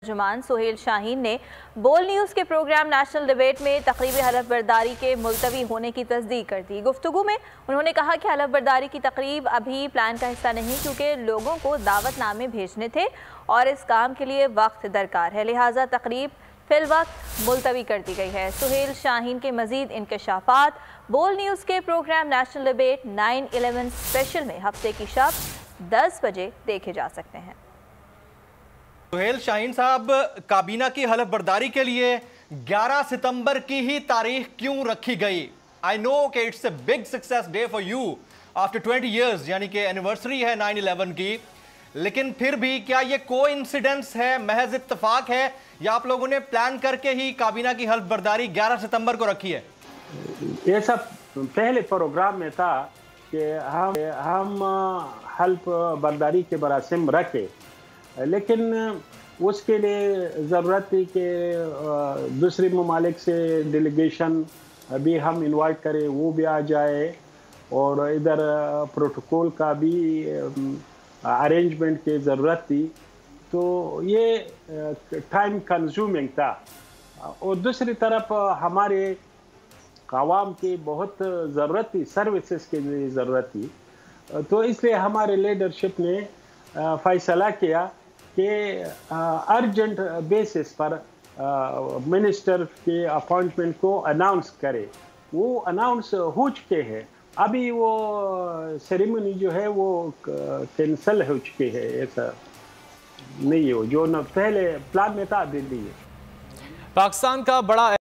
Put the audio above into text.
ترجمان سہیل شاہین نے بول نیوز کے پروگرام نیشنل ڈیبیٹ میں تقریب حلف برداری کے ملتوی ہونے کی تصدیق کر دی۔ گفتگو میں انہوں نے کہا کہ حلف برداری کی تقریب ابھی پلان کا حصہ نہیں، کیونکہ لوگوں کو دعوت نامے بھیجنے تھے اور اس کام کے لیے وقت درکار ہے، لہٰذا تقریب فی الوقت ملتوی کر دی گئی ہے۔ سہیل شاہین کے مزید انکشافات بول نیوز کے پروگرام نیشنل ڈیبیٹ 9/11 اسپیشل میں ہفتے کی شب 10 بجے دیکھے جا سکتے ہیں۔ سہیل شاہین صاحب، کابینہ کی حلف برداری کے لیے 11 ستمبر کی ہی تاریخ کیوں رکھی گئی؟ آئی نو کہ it's a big success day for you after 20 years, یعنی کہ اینیورسری ہے 9/11 کی، لیکن پھر بھی کیا یہ کوئی انسیڈنس ہے، محض اتفاق ہے، یا آپ لوگوں نے پلان کر کے ہی کابینہ کی حلف برداری 11 ستمبر کو رکھی ہے؟ یہ سب پہلے پروگرام میں تھا کہ ہم حلف برداری کے مراسم رکھے، لیکن اس کے لیے ضرورت تھی کہ دوسری ممالک سے ڈیلیگیشن بھی ہم انوائٹ کریں، وہ بھی آ جائے، اور ادھر پروٹوکول کا بھی ارینجمنٹ کی ضرورت تھی، تو یہ ٹائم کنزیومنگ تھا۔ اور دوسری طرف ہمارے عوام کی بہت ضرورت تھی، سروسز کے لیے ضرورت تھی، تو اس لیے ہمارے لیڈرشپ نے فیصلہ کیا کہ ارجنٹ بیسس پر منسٹر کے اپوائنٹمنٹ کو اناؤنس کرے۔ وہ اناؤنس ہو چکے ہیں، ابھی وہ سیریمنی جو ہے وہ کینسل ہو چکے ہیں، ایسا نہیں ہو جو پہلے پلان میں تھا۔ دلی پاکستان کا بڑا